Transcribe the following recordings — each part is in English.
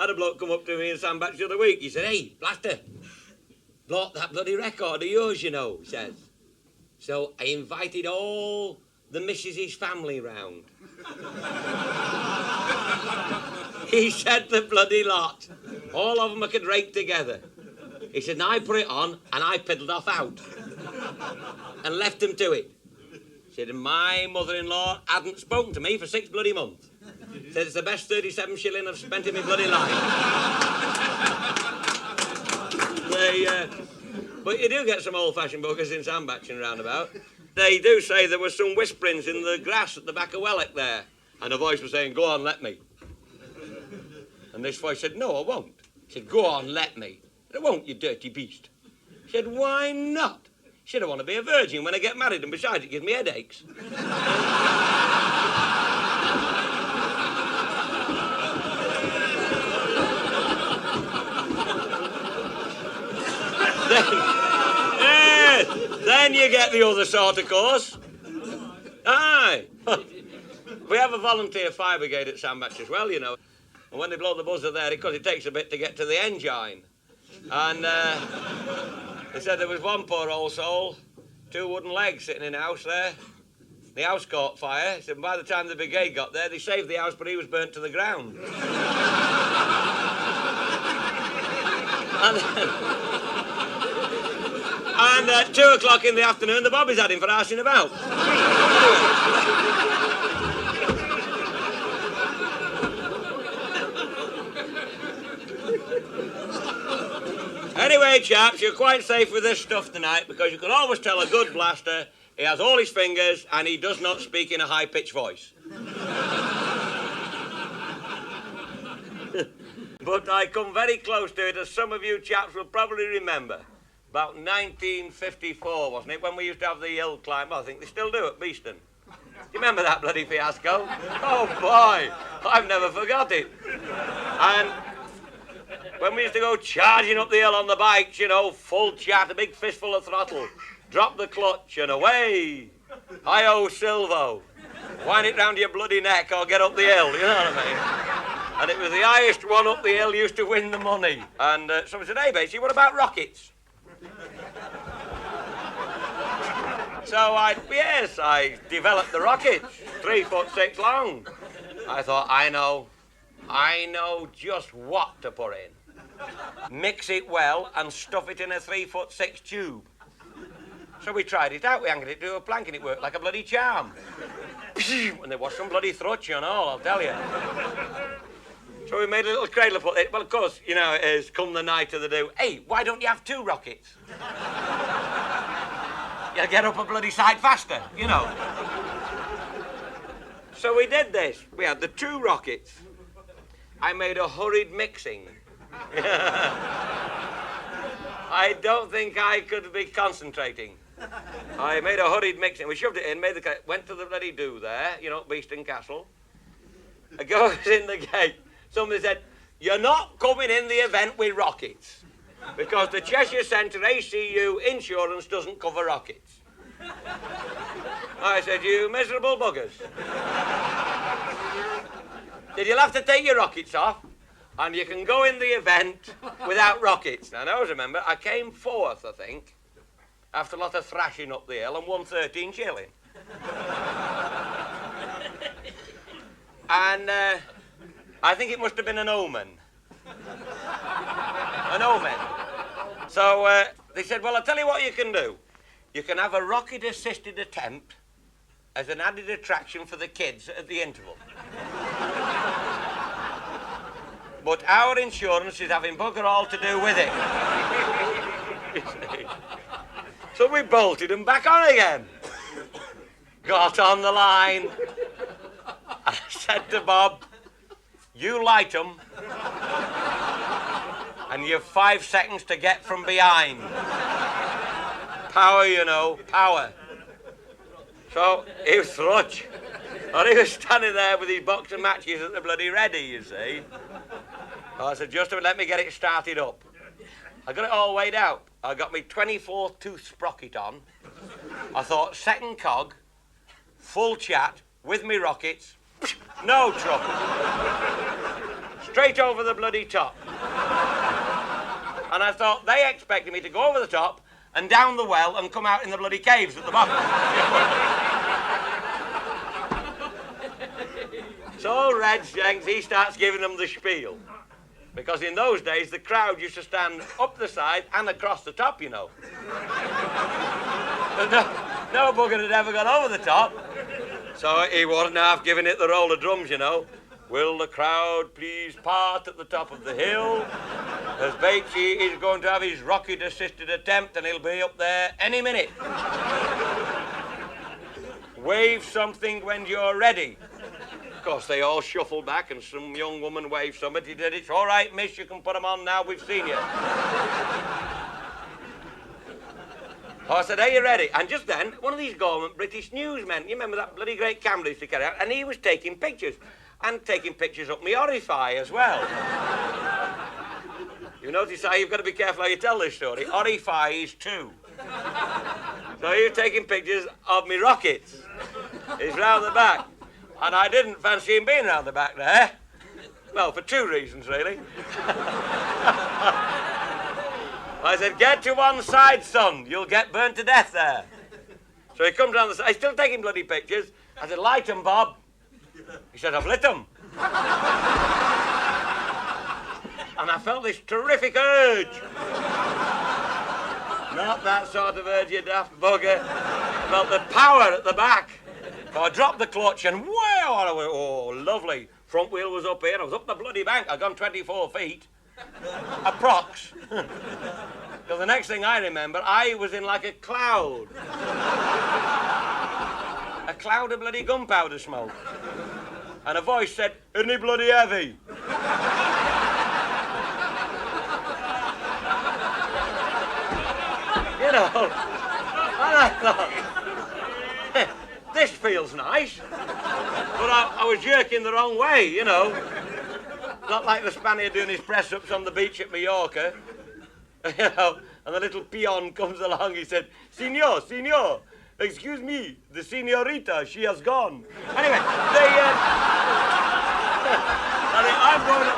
I had a bloke come up to me in Sandbach the other week. He said, "Hey, Blaster, bought that bloody record of yours, you know," he says. So I invited all the missus's family round. He said the bloody lot. All of them I could rake together. He said, and I put it on and I piddled off out. And left them to it. He said, and my mother-in-law hadn't spoken to me for 6 bloody months. He said, it's the best 37 shilling I've spent in my bloody life. But you do get some old-fashioned buggers in Sandbach and roundabout. They do say there was some whisperings in the grass at the back of Wellock there. And a voice was saying, go on, let me. And this voice said, no, I won't. He said, go on, let me. I won't, you dirty beast. He said, why not? He said, I want to be a virgin when I get married, and besides, it gives me headaches. Then you get the other sort, of course. Aye. We have a volunteer fire brigade at Sandbach as well, you know. And when they blow the buzzer there, because it takes a bit to get to the engine. And they said there was one poor old soul, 2 wooden legs sitting in the house there. The house caught fire. He said by the time the brigade got there, they saved the house, but he was burnt to the ground. And at 2 o'clock in the afternoon, the bobbies had him for arsing about. Anyway, chaps, you're quite safe with this stuff tonight because you can always tell a good blaster he has all his fingers and he does not speak in a high-pitched voice. But I come very close to it, as some of you chaps will probably remember. About 1954, wasn't it, when we used to have the hill climb? Well, I think they still do at Beeston. Do you remember that bloody fiasco? Oh, boy, I've never forgot it. And when we used to go charging up the hill on the bikes, you know, full chat, a big fistful of throttle, drop the clutch and away. Hi-ho, Silvo. Wind it round your bloody neck or get up the hill, you know what I mean? And it was the highest one up the hill used to win the money. And someone said, hey, Basie, what about rockets? So I developed the rockets, 3'6" long. I thought, I know just what to put in. Mix it well and stuff it in a 3'6" tube. So we tried it out, we anchored it to a plank and it worked like a bloody charm. And there was some bloody thrutch and all, I'll tell you. So we made a little cradle put it. Well, of course, you know, it is come the night of the do. Hey, why don't you have 2 rockets? You'll get up a bloody sight faster, you know. So we did this. We had the 2 rockets. I made a hurried mixing. I don't think I could be concentrating. I made a hurried mixing. We shoved it in, went to the bloody do there, you know, Beeston Castle. I goes in the gate. Somebody said, you're not coming in the event with rockets because the Cheshire Centre ACU insurance doesn't cover rockets. I said, you miserable buggers. Said, you'll have to take your rockets off and you can go in the event without rockets. Now, I always remember, I came 4th, I think, after a lot of thrashing up the hill and won 13 shilling. And I think it must have been an omen. An omen. So they said, well, I'll tell you what you can do. You can have a rocket-assisted attempt as an added attraction for the kids at the interval. But our insurance is having bugger all to do with it. So we bolted them back on again. Got on the line. I said to Bob, you light them, and you've 5 seconds to get from behind. Power, you know, power. So he was thrutch. And he was standing there with his box of matches at the bloody ready, you see. So I said, just a minute, let me get it started up. I got it all weighed out. I got me 24 tooth sprocket on. I thought, second cog, full chat, with me rockets, no trouble. straight over the bloody top. And I thought they expected me to go over the top and down the well and come out in the bloody caves at the bottom. So Red Shanks, he starts giving them the spiel. Because in those days, the crowd used to stand up the side and across the top, you know. No bugger had ever gone over the top. So he wasn't half giving it the roll of drums, you know. Will the crowd please part at the top of the hill? As Batesy is going to have his rocket-assisted attempt and he'll be up there any minute. Wave something when you're ready. Of course, they all shuffled back and some young woman waved somebody. He did, it's all right, miss, you can put them on now, we've seen you. So I said, are you ready? And just then, one of these government British newsmen, you remember that bloody great camera used to carry out, and he was taking pictures. And taking pictures up me orify as well. You notice how you've got to be careful how you tell this story. Orify is two. So he was taking pictures of me rockets. He's round the back. And I didn't fancy him being round the back there. Well, for two reasons, really. I said, get to one side, son. You'll get burnt to death there. So he comes down the side. He's still taking bloody pictures. I said, light 'em, Bob. He said, I've lit 'em. And I felt this terrific urge. Not that sort of urge, you daft bugger. I felt the power at the back. So I dropped the clutch and wow, I went, oh, lovely. Front wheel was up here. I was up the bloody bank. I'd gone 24 feet. Approx. Because the next thing I remember, I was in like a cloud. A cloud of bloody gunpowder smoke. And a voice said, isn't he bloody heavy? You know, and I thought, this feels nice. But I was jerking the wrong way, you know. Not like the Spaniard doing his press-ups on the beach at Mallorca. You know, and the little peon comes along, he said, Senor, excuse me, the señorita, she has gone. Anyway, I'm going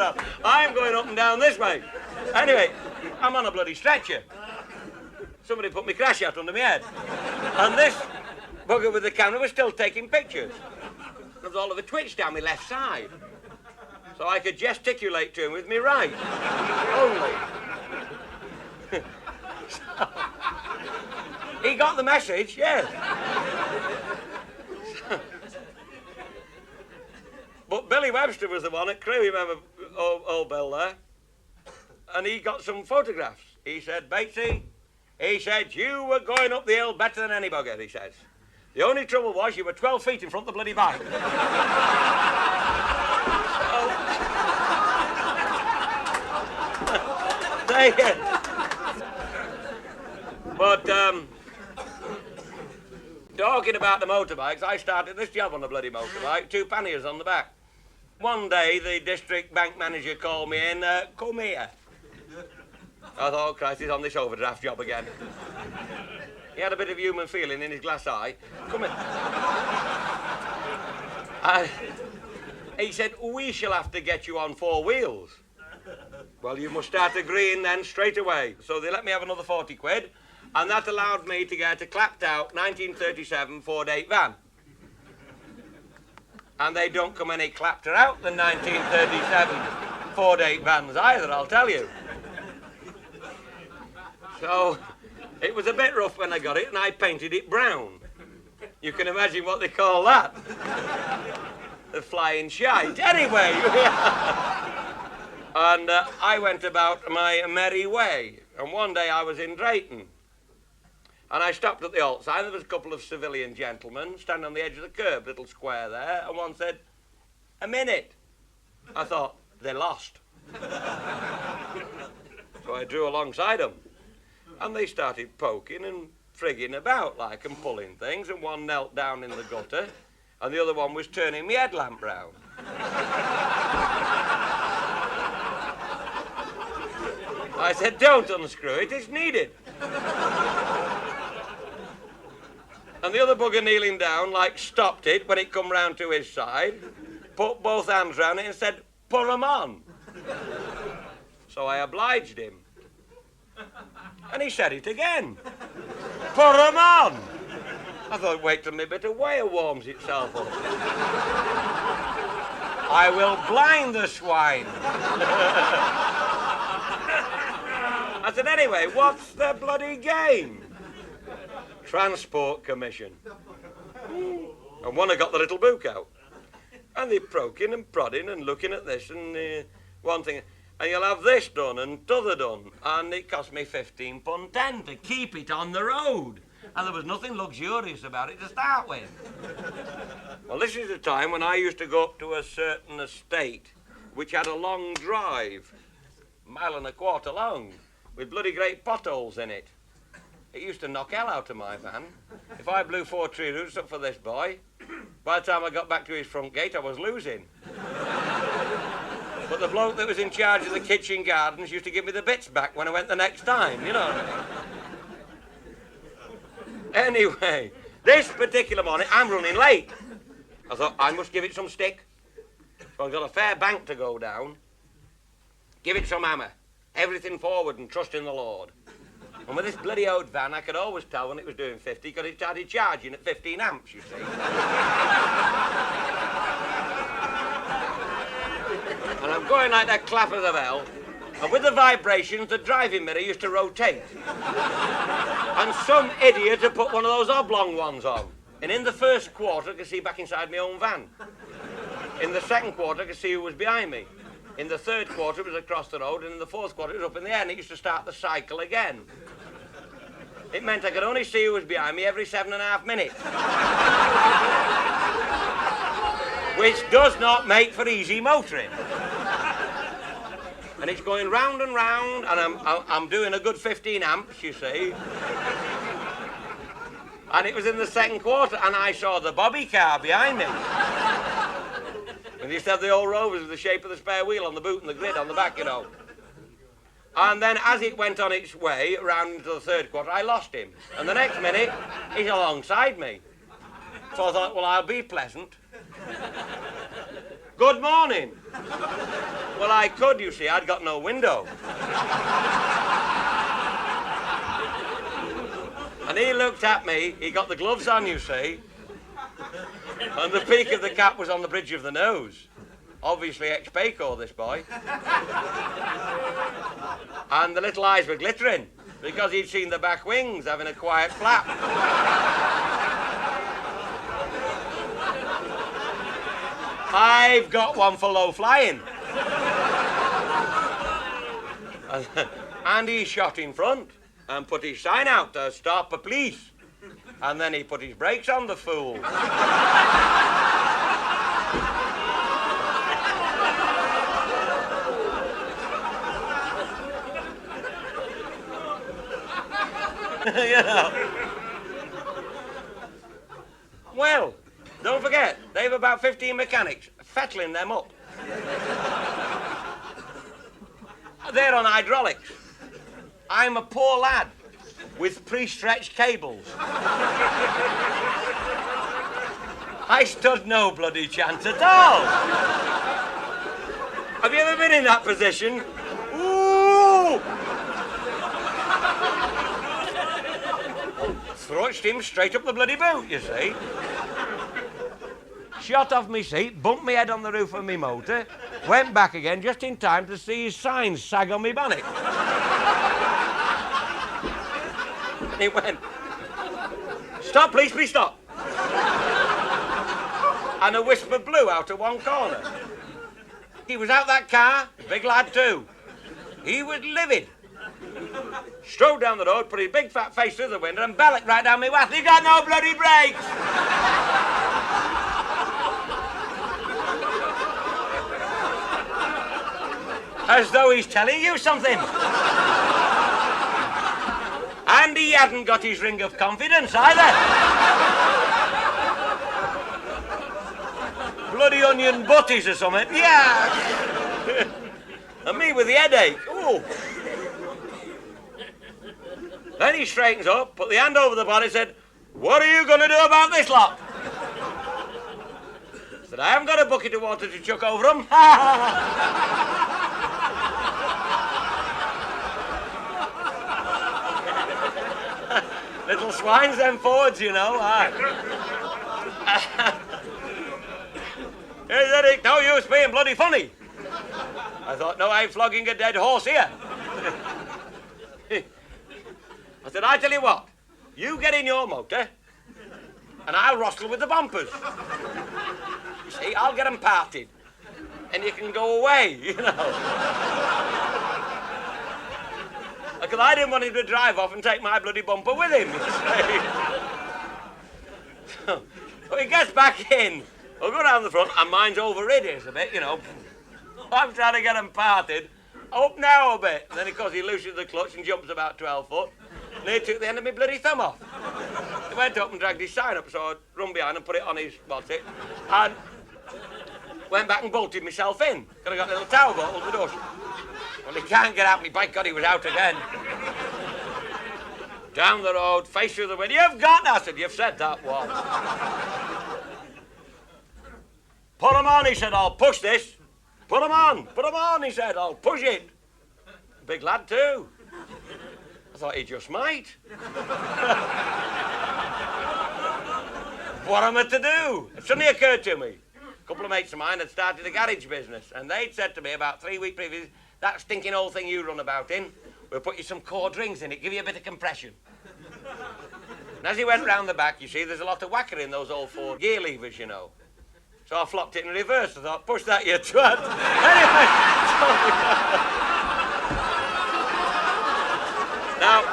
up. I'm going up and down this way. Anyway, I'm on a bloody stretcher. Somebody put me crash out under my head. And this bugger with the camera was still taking pictures. There was all of a twitch down my left side. So I could gesticulate to him with me right. Only. So, he got the message, yes. But Billy Webster was the one at Crewe, you remember old Bill there? And he got some photographs. He said, Batesy, he said, you were going up the hill better than any bugger, he says. The only trouble was you were 12 feet in front of the bloody bike. But talking about the motorbikes, I started this job on a bloody motorbike, 2 panniers on the back. One day, the district bank manager called me in, come here. I thought, oh Christ, he's on this overdraft job again. He had a bit of human feeling in his glass eye. Come in. He said, we shall have to get you on 4 wheels. Well, you must start agreeing then straight away. So they let me have another 40 quid, and that allowed me to get a clapped out 1937 Ford 8 van. And they don't come any clapped out than 1937 Ford 8 vans either, I'll tell you. So it was a bit rough when I got it, and I painted it brown. You can imagine what they call that. The flying shite. Anyway, and I went about my merry way. And one day I was in Drayton. And I stopped at the alt sign. There was a couple of civilian gentlemen standing on the edge of the curb, little square there. And one said, a minute. I thought, they're lost. So I drew alongside them. And they started poking and frigging about like and pulling things. And one knelt down in the gutter. And the other one was turning me headlamp round. I said, don't unscrew it, it's needed. And the other bugger kneeling down, like, stopped it when it come round to his side, put both hands round it and said, "Put 'em on." So I obliged him. And he said it again. "Put 'em on." I thought, wait till my bit of wire warms itself up. I will blind the swine. I said, anyway, what's the bloody game? Transport Commission. And one had got the little book out. And they're poking and prodding and looking at this and one thing. And you'll have this done and t'other done. And it cost me £15.10 to keep it on the road. And there was nothing luxurious about it to start with. Well, this is the time when I used to go up to a certain estate which had a long drive, 1.25 miles long, with bloody great potholes in it. It used to knock hell out of my van. If I blew 4 tree roots up for this boy, by the time I got back to his front gate, I was losing. But the bloke that was in charge of the kitchen gardens used to give me the bits back when I went the next time, you know. Anyway, this particular morning, I'm running late. I thought, I must give it some stick. So I've got a fair bank to go down. Give it some hammer. Everything forward and trust in the Lord. And with this bloody old van, I could always tell when it was doing 50 because it started charging at 15 amps, you see. And I'm going like that clap of the bell. And with the vibrations, the driving mirror used to rotate. And some idiot had put one of those oblong ones on. And in the first quarter, I could see back inside my own van. In the second quarter, I could see who was behind me. In the third quarter, it was across the road. And in the fourth quarter, it was up in the air. And it used to start the cycle again. It meant I could only see who was behind me every 7.5 minutes. Which does not make for easy motoring. And it's going round and round, and I'm doing a good 15 amps, you see. And it was in the second quarter, and I saw the bobby car behind me. And they used to have the old Rovers with the shape of the spare wheel on the boot and the grid on the back, you know. And then as it went on its way round into the third quarter, I lost him. And the next minute, he's alongside me. So I thought, well, I'll be pleasant. Good morning. Well, I could, you see, I'd got no window. And he looked at me, he got the gloves on, you see, and the peak of the cap was on the bridge of the nose. Obviously ex-Payco, this boy. And the little eyes were glittering, because he'd seen the back wings having a quiet flap. I've got one for low flying. And he shot in front and put his sign out to stop the police. And then he put his brakes on, the fool. You know. Well, don't forget, they've about 15 mechanics fettling them up. They're on hydraulics. I'm a poor lad with pre-stretched cables. I stood no bloody chance at all. Have you ever been in that position? Ooh! Thrust him straight up the bloody boot, you see. Shot off my seat, bumped my head on the roof of my motor, went back again just in time to see his signs sag on my bonnet. He went, "Stop, please stop." And a whisper blew out of one corner. He was out that car, big lad too. He was livid. Strode down the road, put his big fat face through the window and bellocked right down my wath. "You got no bloody brakes!" As though he's telling you something. And he hadn't got his ring of confidence either. Bloody onion butties or something. Yeah. And me with the headache. Ooh. Then he straightens up, put the hand over the body, said, What are you going to do about this lot? I said, I haven't got a bucket of water to chuck over them. Little swines, them forwards, you know. He said, it's no use being bloody funny. I thought, no, I'm flogging a dead horse here. I said, I tell you what, you get in your motor, and I'll wrestle with the bumpers. You see, I'll get them parted, and you can go away, you know. Because I didn't want him to drive off and take my bloody bumper with him, you see. So he gets back in. I'll go down the front, and mine's overrid a bit, you know. I'm trying to get them parted. Up now a bit. And then, of course, he loosens the clutch and jumps about 12 foot. And he took the end of my bloody thumb off. He went up and dragged his sign up, so I run behind and put it on his, what's it, and went back and bolted myself in. Because I got a little towel bottle to the door. Well, he can't get out me. By God, he was out again. Down the road, face through the window. You've got that. I said, you've said that once. Put 'em on, he said, I'll push this. Put 'em on, he said, I'll push it. Big lad, too. I thought he just might. What am I to do? It suddenly occurred to me. A couple of mates of mine had started a garage business, and they'd said to me about 3 weeks previous, that stinking old thing you run about in, we'll put you some cord rings in it, give you a bit of compression. And as he went round the back, you see, there's a lot of whacker in those old 4 gear levers, you know. So I flopped it in reverse. I thought, push that, you twat. Anyway, now,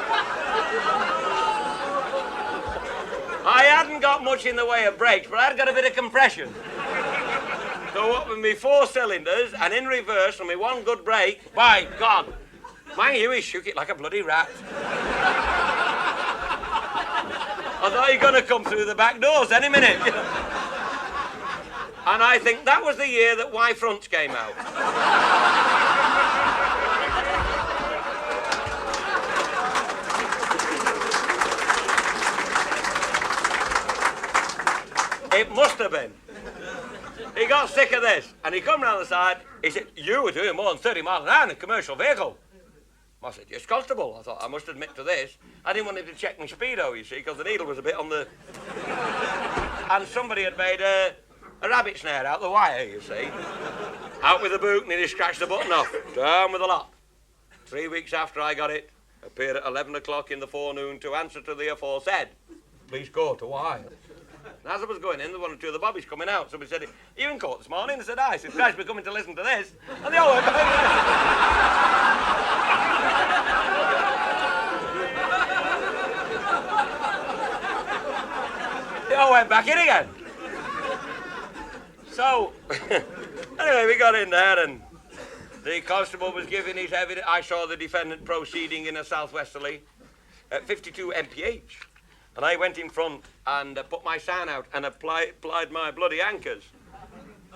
I hadn't got much in the way of brakes, but I'd got a bit of compression. So up with me 4 cylinders, and in reverse, and me 1 good brake, by God, mind you, he shook it like a bloody rat. I thought he was going to come through the back doors any minute. And I think that was the year that Y fronts came out. It must have been. He got sick of this, and he come round the side. He said, you were doing more than 30 miles an hour in a commercial vehicle. I said, yes, constable. I thought, I must admit to this. I didn't want him to check my speedo, you see, because the needle was a bit on the... And somebody had made a rabbit snare out the wire, you see. Out with the boot, and he scratched the button off. Down with the lot. 3 weeks after I got it, appeared at 11 o'clock in the forenoon to answer to the aforesaid. Please go to wire. And as I was going in, there were 1 or 2 of the bobbies coming out. Somebody said, you in court this morning? I said, aye. I said, Christ, we're coming to listen to this. And they all went they all went back in again. So, anyway, we got in there, and the constable was giving his evidence. I saw the defendant proceeding in a southwesterly at 52 mph. And I went in front and put my sign out and applied my bloody anchors.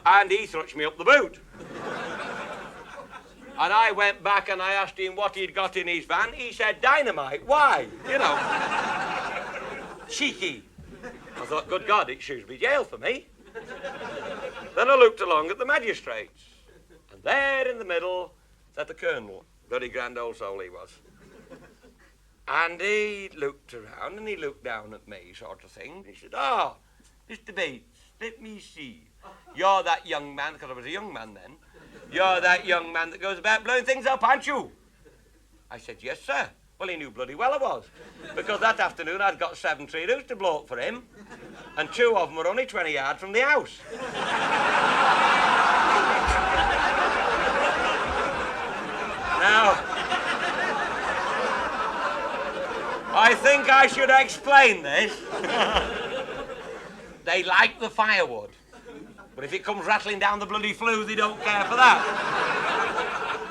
And he thrust me up the boot. And I went back and I asked him what he'd got in his van. He said, dynamite. Why? You know. Cheeky. I thought, good God, it should be jail for me. Then I looked along at the magistrates. And there in the middle sat the colonel. Bloody grand old soul he was. And he looked around and he looked down at me, sort of thing. He said, oh, Mr. Bates, let me see. You're that young man, because I was a young man then. You're that young man that goes about blowing things up, aren't you? I said, yes, sir. Well, he knew bloody well I was. Because that afternoon I'd got 7 tree roots to blow up for him. And 2 of them were only 20 yards from the house. Now, I think I should explain this. They like the firewood, but if it comes rattling down the bloody flue, they don't care for that.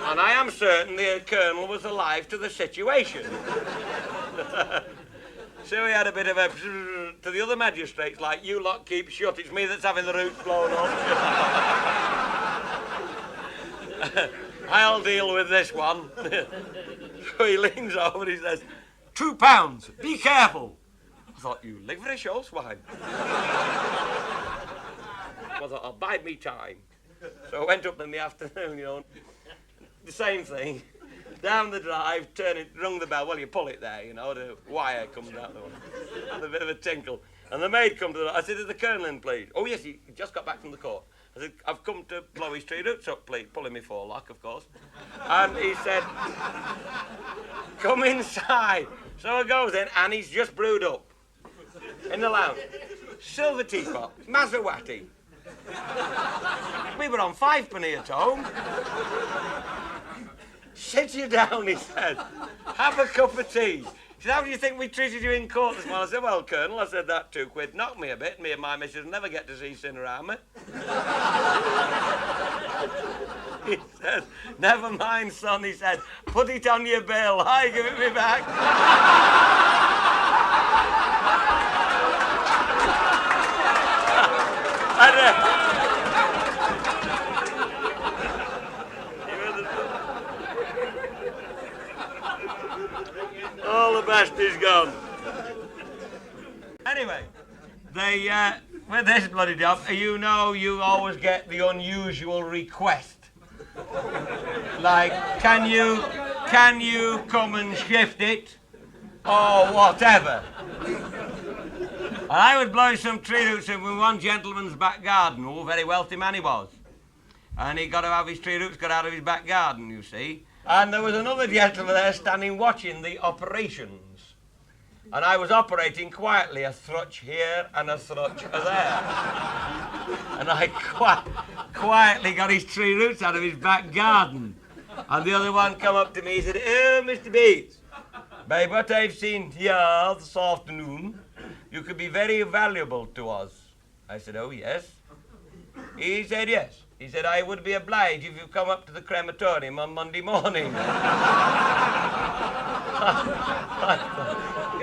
And I am certain the colonel was alive to the situation. So he had a bit of a to the other magistrates, like, you lot keep shut, it's me that's having the roots blown up. I'll deal with this one. So he leans over and he says, £2, be careful. I thought, you liverish old swine. I thought, I'll bide me time. So I went up in the afternoon, the same thing. Down the drive, turn it, rung the bell. Well, you pull it there, the wire comes out the one. And a bit of a tinkle. And the maid come to the door. I said, is the colonel in, please? Oh, yes, he just got back from the court. I said, I've come to blow his tree roots up, please. Pulling me forelock, of course. And he said, come inside. So I goes in, and he's just brewed up in the lounge. Silver teapot, Maserati. We were on 5p at home. Sit you down, he said. Have a cup of tea. He said, how do you think we treated you in court this morning? I said, well, Colonel, I said, that £2 knocked me a bit. Me and my missus never get to see sin around me. He said, never mind, son, he said, put it on your bill. I give it me back. All the best is gone. Anyway, with this bloody job, you always get the unusual request. Like, can you come and shift it? Or whatever. And I was blowing some tree roots in one gentleman's back garden. Oh, very wealthy man he was. And he got to have his tree roots got out of his back garden, you see. And there was another gentleman there standing watching the operations. And I was operating quietly, a thrutch here and a thrutch there. And I quietly got his tree roots out of his back garden. And the other one come up to me, he said, oh, Mr. Bates, by what I've seen here this afternoon, you could be very valuable to us. I said, oh, yes. He said, yes. He said, I would be obliged if you come up to the crematorium on Monday morning.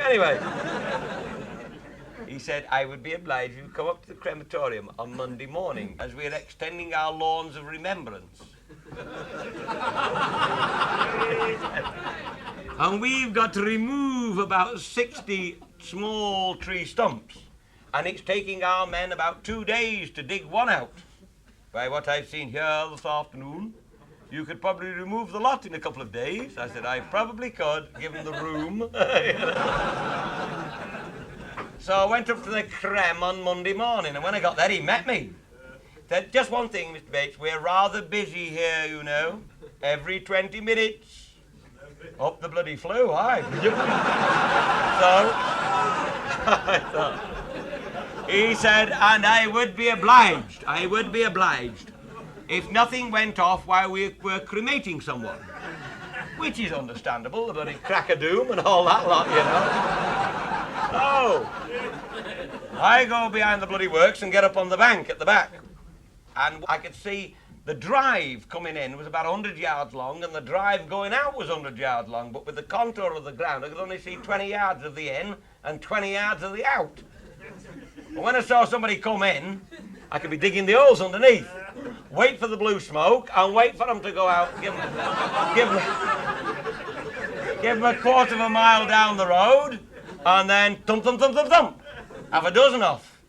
Anyway, he said, I would be obliged if you come up to the crematorium on Monday morning, as we're extending our lawns of remembrance. And we've got to remove about 60 small tree stumps, and it's taking our men about 2 days to dig one out. By what I've seen here this afternoon, you could probably remove the lot in a couple of days. I said, I probably could, given the room. So I went up to the creme on Monday morning, and when I got there, he met me. Said, just one thing, Mr. Bates, we're rather busy here, every 20 minutes. Up the bloody flue, aye. So, I thought, he said, and I would be obliged, if nothing went off while we were cremating someone. Which is understandable, the bloody crack of doom and all that lot, So, I go behind the bloody works and get up on the bank at the back. And I could see the drive coming in was about 100 yards long, and the drive going out was 100 yards long, but with the contour of the ground, I could only see 20 yards of the in and 20 yards of the out. But when I saw somebody come in, I could be digging the holes underneath, wait for the blue smoke, and wait for them to go out, give them a quarter of a mile down the road, and then thump, thump, thump, thump, thump, have a dozen off.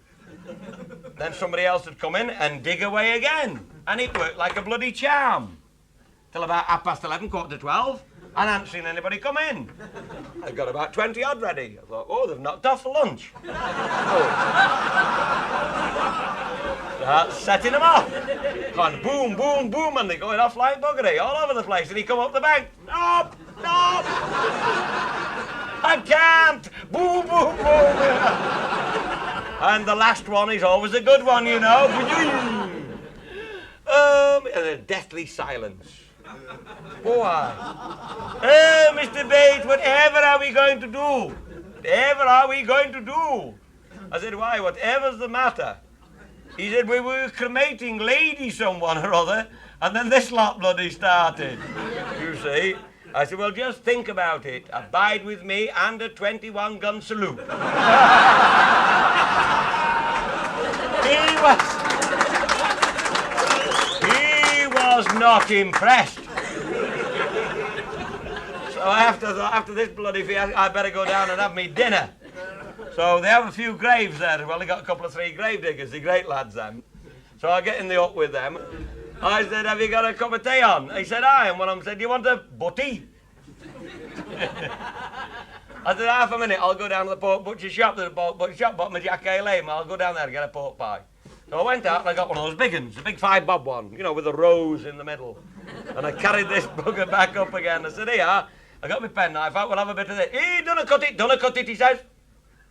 Then somebody else would come in and dig away again. And it worked like a bloody charm. Till about 11:30, 11:45, and I hadn't seen anybody come in. I got about 20 odd ready. I thought, oh, they've knocked off for lunch. Start setting them off. Gone boom, boom, boom, and they're going off like buggery all over the place. And he come up the bank. Stop, stop. I can't. Boom, boom, boom. And the last one is always a good one, And a deathly silence. Why? Mr. Bates, whatever are we going to do? Whatever are we going to do? I said, why, whatever's the matter? He said, we were cremating lady someone or other, and then this lot bloody started. You see? I said, well, just think about it. Abide with me and a 21-gun salute. He was not impressed. So after this bloody fiasco, I better go down and have me dinner. So they have a few graves there. Well, they got a couple of 3 grave diggers, the great lads then. So I get in the hut with them. I said, have you got a cup of tea on? He said, aye. And one of them said, do you want a butty? I said, half a minute, I'll go down to the pork butcher shop. There's a pork butcher shop, bottom of Jack A. Lane. I'll go down there and get a pork pie. So I went out and I got one of those big ones, the big 5-bob one, you know, with a rose in the middle. And I carried this bugger back up again. I said, here, I got my penknife out, we'll have a bit of this. Done a cut it, he says.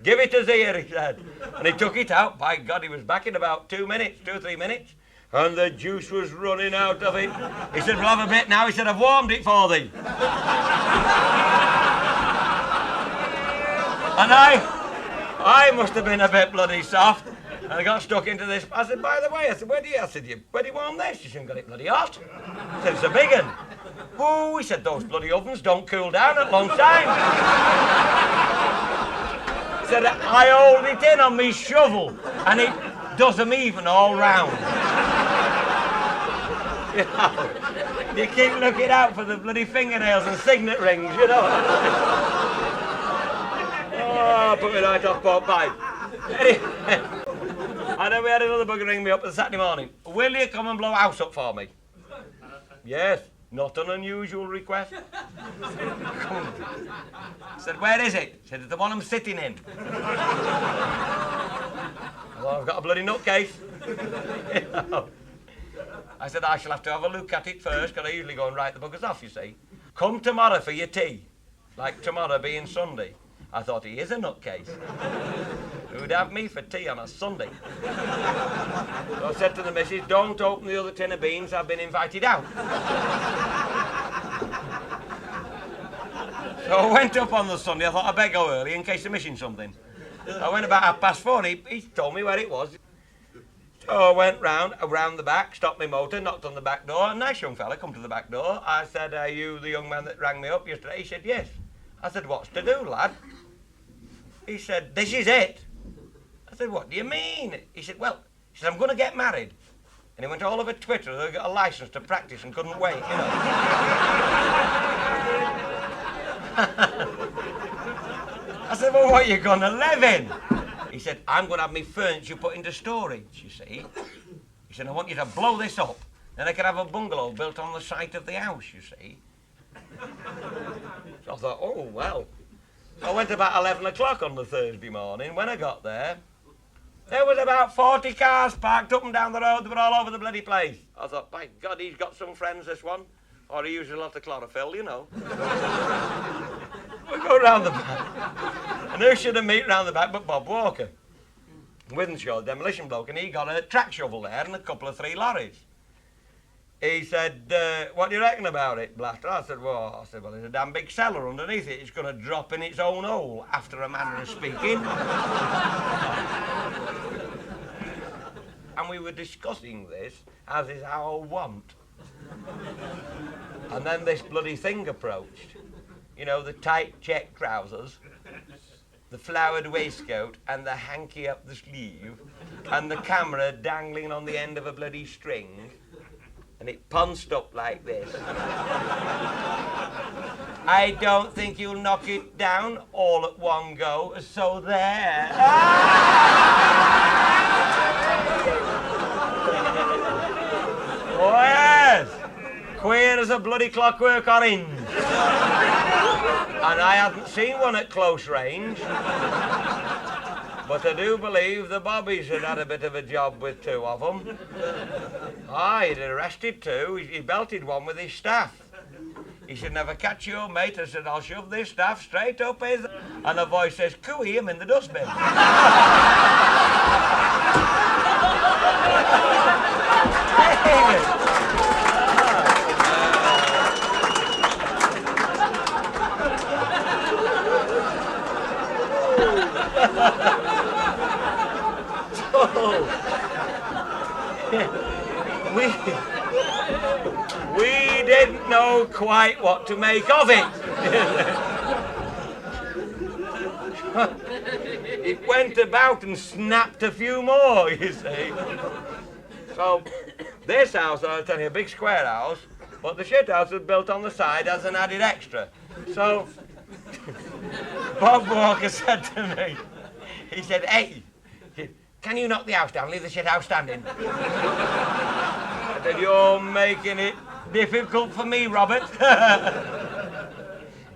Give it us here, he said. And he took it out. By God, he was back in about 2 minutes, 2 or 3 minutes. And the juice was running out of it. He said, we'll have a bit now. He said, I've warmed it for thee. And I must have been a bit bloody soft. And I got stuck into this. I said, by the way, where do you warm this? He said, got it bloody hot. I said, it's a big one. Oh, he said, those bloody ovens don't cool down at long time. He said, I hold it in on me shovel, and it does them even all round. You know, you keep looking out for the bloody fingernails and signet rings, you know. Oh, put me right off pork pie. Anyway, and then we had another bugger ring me up on Saturday morning. Will you come and blow a house up for me? Yes, not an unusual request. I said, where is it? He said, it's the one I'm sitting in. Well, I've got a bloody nutcase. You know. I said, I shall have to have a look at it first, because I usually go and write the buggers off, you see. Come tomorrow for your tea, like tomorrow being Sunday. I thought, he is a nutcase. Who'd have me for tea on a Sunday? So I said to the missus, don't open the other tin of beans, I've been invited out. So I went up on the Sunday, I thought I'd better go early in case I'm missing something. I went about 4:30, and he told me where it was. So I went around the back, stopped my motor, knocked on the back door. A nice young fella come to the back door. I said, are you the young man that rang me up yesterday? He said, yes. I said, what's to do, lad? He said, this is it. I said, what do you mean? He said, well, I'm going to get married. And he went all over Twitter, they got a licence to practice and couldn't wait, you know. I said, well, what are you going to live in? He said, I'm going to have my furniture put into storage, you see. He said, I want you to blow this up, then I can have a bungalow built on the site of the house, you see. So I thought, oh, well. So I went about 11 o'clock on the Thursday morning. When I got there was about 40 cars parked up and down the road. They were all over the bloody place. I thought, by God, he's got some friends, this one. Or he uses a lot of chlorophyll, you know. We go round the back. And who should I meet round the back but Bob Walker? Withenshaw, demolition bloke, and he got a track shovel there and a couple of 3 lorries. He said, what do you reckon about it, Blaster? I said, well, there's a damn big cellar underneath it. It's going to drop in its own hole, after a manner of speaking. And we were discussing this, as is our wont. And then this bloody thing approached. You know, the tight check trousers, the flowered waistcoat, and the hanky up the sleeve, and the camera dangling on the end of a bloody string. And it punched up like this. I don't think you'll knock it down all at one go, so there. Oh, yes! Queer as a bloody clockwork orange. And I hadn't seen one at close range. But I do believe the bobbies had a bit of a job with 2 of them. He'd arrested 2. He belted one with his staff. He said, never catch your mate. I said, I'll shove this staff straight up his... And a voice says, cooey him in the dustbin. We didn't know quite what to make of it. It went about and snapped a few more, you see. So this house, I was telling you, a big square house, but the shit house was built on the side as an added extra. So Bob Walker said to me, He said, hey, can you knock the house down, leave the shit house standing? I said, you're making it difficult for me, Robert.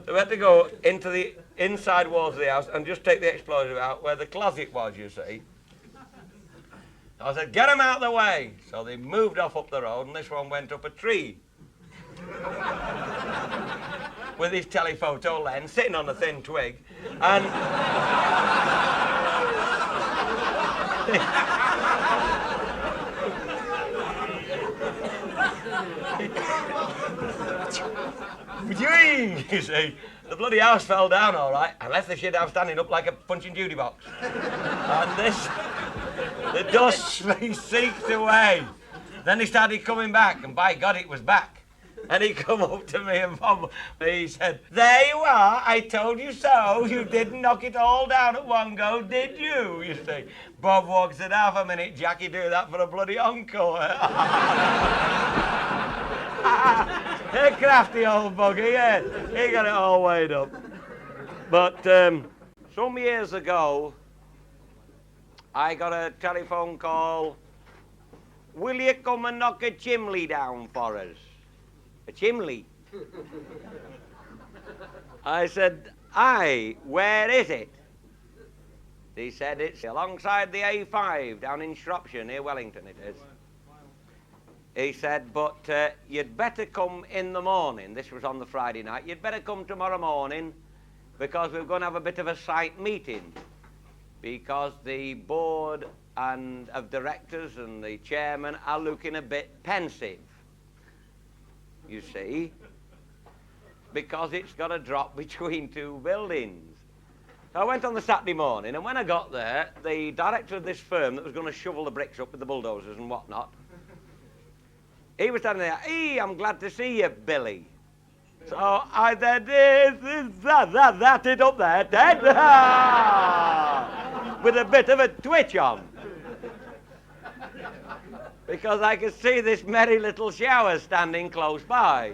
So we had to go into the inside walls of the house and just take the explosive out where the closet was, you see. I said, get them out of the way. So they moved off up the road, and this one went up a tree. With his telephoto lens, sitting on a thin twig. And... you see, the bloody house fell down all right, and left the shit house standing up like a Punch and Judy box. And this... the dust seeked away. Then he started coming back, and by God, it was back. And he come up to me and Bob, he said, there you are, I told you so. You didn't knock it all down at one go, did you? You see. Bob walks in half a minute, Jackie do that for a bloody encore. A crafty old bugger, yeah. He got it all weighed up. But some years ago, I got a telephone call, will you come and knock a chimney down for us? A chimney? I said, aye, where is it? He said, it's alongside the A5 down in Shropshire, near Wellington it is. He said, but you'd better come in the morning. This was on the Friday night. You'd better come tomorrow morning because we're going to have a bit of a site meeting. Because the board of directors and the chairman are looking a bit pensive, you see, because it's got a drop between two buildings. So I went on the Saturday morning, and when I got there, the director of this firm that was going to shovel the bricks up with the bulldozers and whatnot, he was standing there, hey, I'm glad to see you, Billy. So I said, that it up there, Ted? With a bit of a twitch on. Because I could see this merry little shower standing close by.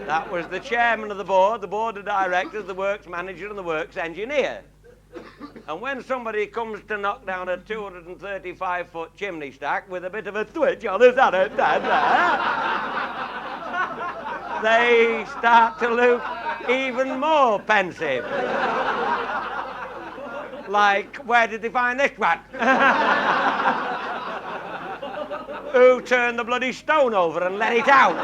That was the chairman of the board of directors, the works manager and the works engineer. And when somebody comes to knock down a 235-foot chimney stack with a bit of a twitch on his other they start to look even more pensive. Like, where did they find this one? Who turned the bloody stone over and let it out?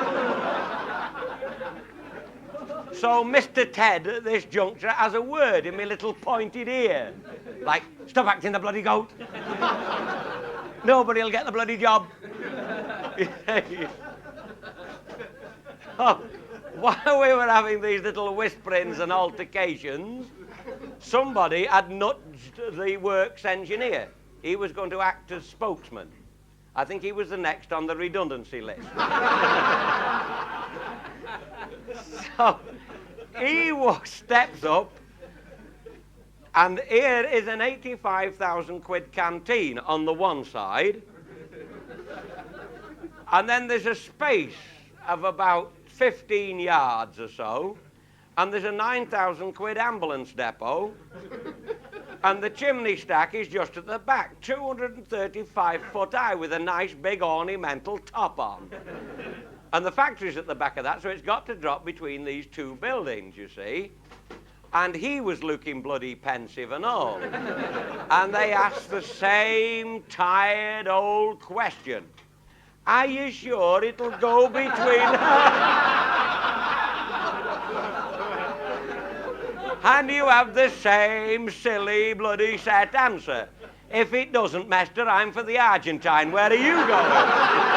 So Mr. Ted at this juncture has a word in my little pointed ear. Like, stop acting the bloody goat. Nobody'll get the bloody job. So, while we were having these little whisperings and altercations, somebody had nudged the works engineer. He was going to act as spokesman. I think he was the next on the redundancy list. So he steps up, and here is an 85,000 quid canteen on the one side, and then there's a space of about 15 yards or so, and there's a 9,000 quid ambulance depot, and the chimney stack is just at the back, 235 foot high with a nice big ornamental top on. And the factory's at the back of that, so it's got to drop between these two buildings, you see. And he was looking bloody pensive and all. And they asked the same tired old question. Are you sure it'll go between... And you have the same silly bloody set answer. If it doesn't, mister, I'm for the Argentine. Where are you going?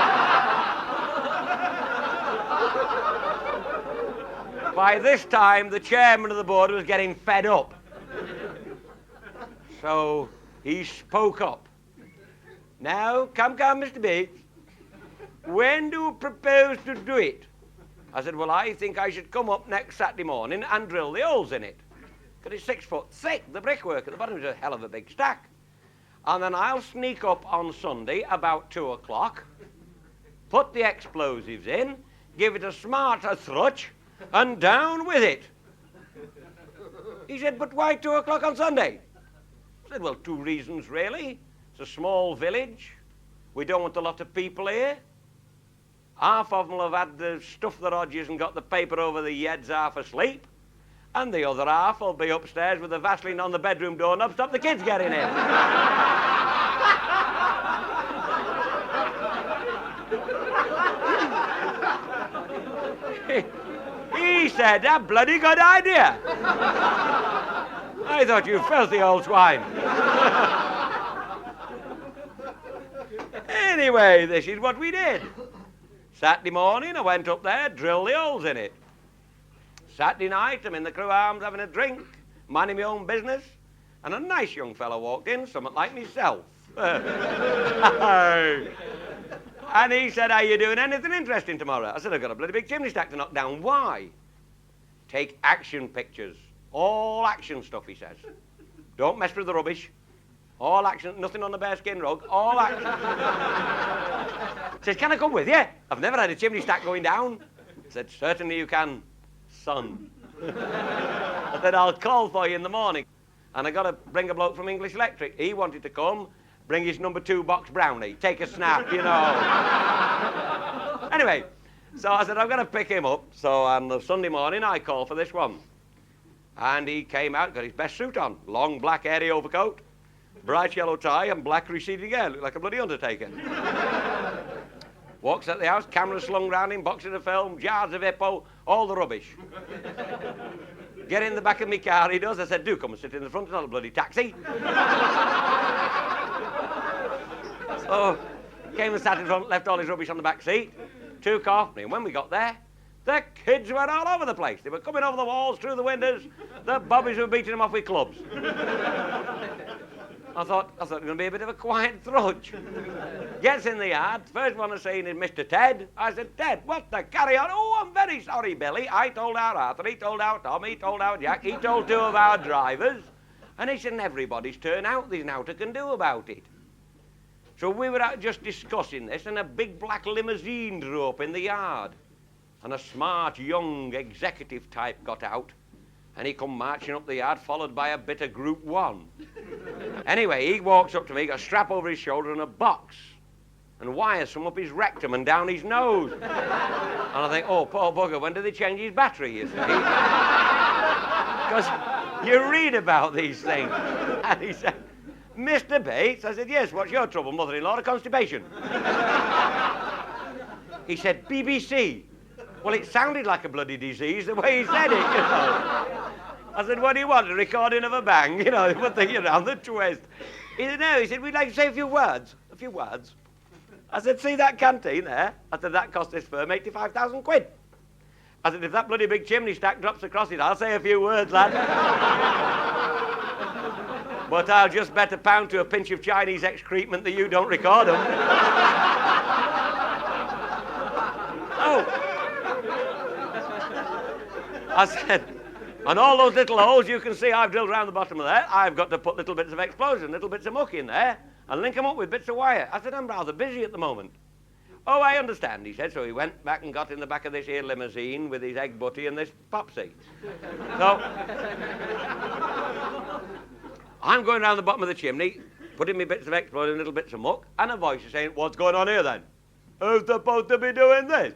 By this time, the chairman of the board was getting fed up. So he spoke up. Now, come, Mr. Bates. When do you propose to do it? I said, well, I think I should come up next Saturday morning and drill the holes in it. Because it's 6 foot thick, the brickwork at the bottom is a hell of a big stack. And then I'll sneak up on Sunday about 2 o'clock, put the explosives in, give it a smart thrutch, and down with it. He said, but why 2 o'clock on Sunday? I said, well, 2 reasons, really. It's a small village. We don't want a lot of people here. Half of them will have had the stuff the Rodgers and got the paper over the heads half asleep. And the other half will be upstairs with the Vaseline on the bedroom doorknob, stop the kids getting in. He said, a bloody good idea. I thought, you filthy old swine. Anyway, this is what we did. Saturday morning, I went up there, drilled the holes in it. Saturday night, I'm in the crew arms having a drink, minding my own business, and a nice young fellow walked in, somewhat like myself. And he said, are you doing anything interesting tomorrow? I said, I've got a bloody big chimney stack to knock down. Why? Take action pictures. All action stuff, he says. Don't mess with the rubbish. All action, nothing on the bearskin rug. All action. Says, can I come with you? I've never had a chimney stack going down. I said, certainly you can, son. I said, I'll call for you in the morning. And I got to bring a bloke from English Electric. He wanted to come, bring his number 2 box brownie, take a snap, you know. Anyway, so I said, I've got to pick him up. So on the Sunday morning, I called for this one. And he came out, got his best suit on, long black airy overcoat, bright yellow tie, and black receding hair, looked like a bloody undertaker. Walks at the house, camera slung round him, boxes of film, jars of Hippo, all the rubbish. Get in the back of my car, he does. I said, do come and sit in the front, it's not a bloody taxi. So, came and sat in front, left all his rubbish on the back seat, took off, and when we got there, the kids were all over the place. They were coming over the walls, through the windows, the bobbies were beating them off with clubs. I thought it was going to be a bit of a quiet trudge. Gets in the yard, first one I seen is Mr. Ted. I said, Ted, what the carry on? Oh, I'm very sorry, Billy. I told our Arthur, he told our Tom, he told our Jack, he told 2 of our drivers. And he said, everybody's turn out, there's nothing can do about it. So we were out just discussing this, and a big black limousine drew up in the yard. And a smart, young executive type got out, and he come marching up the yard, followed by a bit of Group 1. Anyway, he walks up to me, got a strap over his shoulder and a box, and wires from up his rectum and down his nose. And I think, oh, poor bugger, when do they change his battery, you see? Because you read about these things. And he said, Mr. Bates? I said, yes, what's your trouble, mother-in-law, or constipation? He said, BBC. Well, it sounded like a bloody disease the way he said it, you know. I said, what do you want, a recording of a bang? You know, put the, around the twist. He said, no, he said, we'd like to say a few words. A few words. I said, see that canteen there? I said, that cost this firm 85,000 quid. I said, if that bloody big chimney stack drops across it, I'll say a few words, lad. But I'll just bet £1 to a pinch of Chinese excrement that you don't record them. Oh. I said, on all those little holes you can see I've drilled around the bottom of there, I've got to put little bits of explosion, little bits of muck in there, and link them up with bits of wire. I said, I'm rather busy at the moment. Oh, I understand, he said. So he went back and got in the back of this here limousine with his egg butty and this popsy. So I'm going round the bottom of the chimney, putting me bits of explosion, little bits of muck, and a voice is saying, what's going on here then? Who's supposed to be doing this?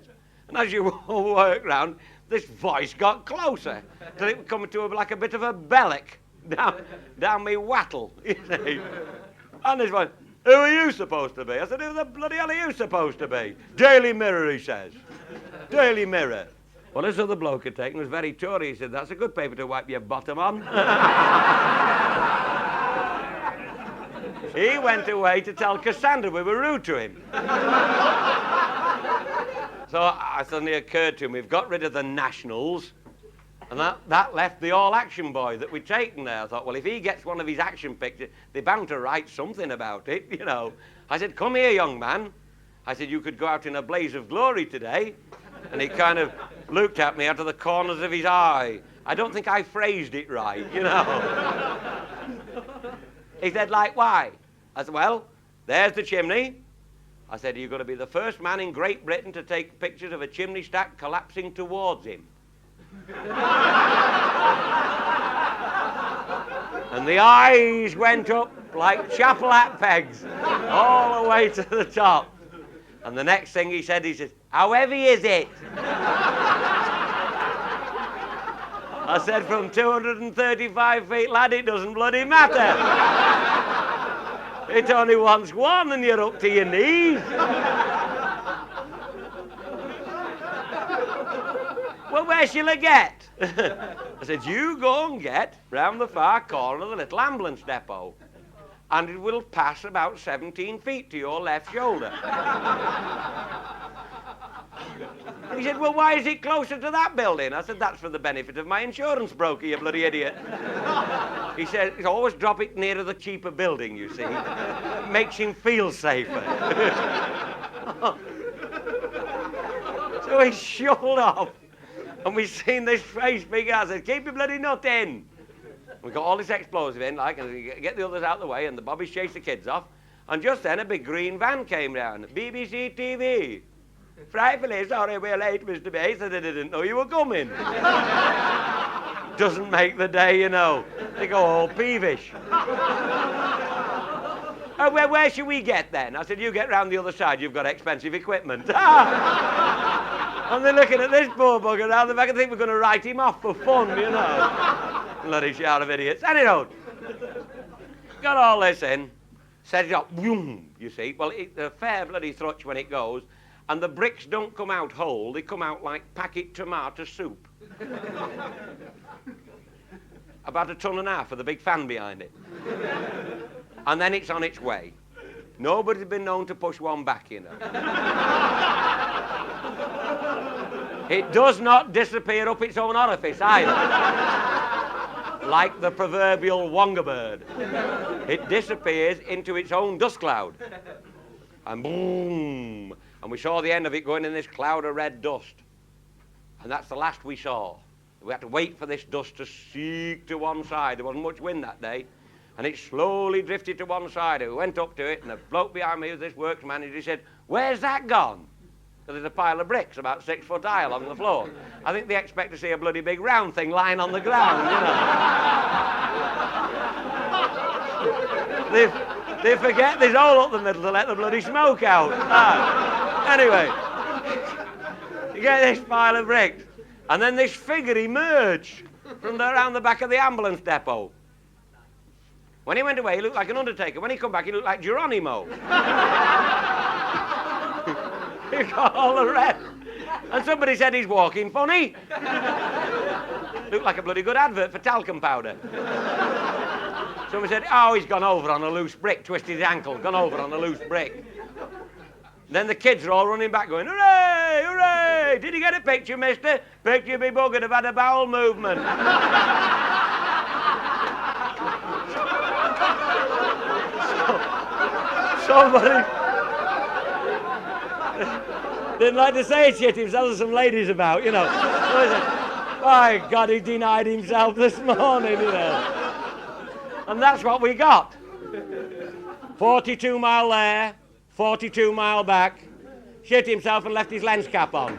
And as you work round, this voice got closer, till it was coming to like a bit of a belloc down me wattle, you see. And this one, who are you supposed to be? I said, who the bloody hell are you supposed to be? Daily Mirror, he says. Daily Mirror. Well, this other bloke had taken was very Tory. He said, that's a good paper to wipe your bottom on. He went away to tell Cassandra we were rude to him. So I suddenly occurred to him, we've got rid of the Nationals, and that left the all-action boy that we'd taken there. I thought, well, if he gets one of his action pictures, they're bound to write something about it, you know. I said, come here, young man. I said, you could go out in a blaze of glory today. And he kind of looked at me out of the corners of his eye. I don't think I phrased it right, you know. He said, like, why? I said, well, there's the chimney. I said, you're going to be the first man in Great Britain to take pictures of a chimney stack collapsing towards him. And the eyes went up like chapel hat pegs all the way to the top. And the next thing he said, how heavy is it? I said, from 235 feet, lad, it doesn't bloody matter. It only wants one and you're up to your knees. Well, where shall I get? I said, you go and get round the far corner of the little ambulance depot, and it will pass about 17 feet to your left shoulder. He said, well, why is it closer to that building? I said, that's for the benefit of my insurance broker, you bloody idiot. He said, always drop it nearer the cheaper building, you see. It makes him feel safer. So he shuffled off. And we seen this face big ass. I said, keep your bloody nut in. We got all this explosive in, like, and we get the others out of the way, and the bobbies chased the kids off. And just then a big green van came down. BBC TV. Frightfully sorry we're late, Mr. Bates. I didn't know you were coming. Doesn't make the day, you know. They go all peevish. Oh, where should we get then? I said, you get round the other side. You've got expensive equipment. And they're looking at this poor bugger round the back and think we're going to write him off for fun, you know. Bloody shout of idiots. Anyhow, got all this in, set it up, boom, you see. Well, it's a fair bloody thrutch when it goes, and the bricks don't come out whole, they come out like packet tomato soup. About 1.5 tons with a big fan behind it. And then it's on its way. Nobody's been known to push one back, you know. It does not disappear up its own orifice either. Like the proverbial wonga bird. It disappears into its own dust cloud. And boom! And we saw the end of it going in this cloud of red dust. And that's the last we saw. We had to wait for this dust to seek to one side. There wasn't much wind that day. And it slowly drifted to one side. We went up to it, and the bloke behind me was this works manager. He said, where's that gone? Because there's a pile of bricks about 6 foot high along the floor. I think they expect to see a bloody big round thing lying on the ground, you know. They forget there's hole up the middle to let the bloody smoke out. Anyway, you get this pile of bricks, and then this figure emerged from around the back of the ambulance depot. When he went away, he looked like an undertaker. When he come back, he looked like Geronimo. He got all the red. And somebody said he's walking funny. Looked like a bloody good advert for talcum powder. Somebody said, oh, he's gone over on a loose brick, twisted his ankle, gone over on a loose brick. Then the kids are all running back going, hooray, hooray, did you get a picture, mister? Picture be buggered, have had a bowel movement. Somebody didn't like to say it, shit himself, there's some ladies about, you know. My God, he denied himself this morning, you know. And that's what we got. 42 mile there, 42 mile back, shit himself and left his lens cap on.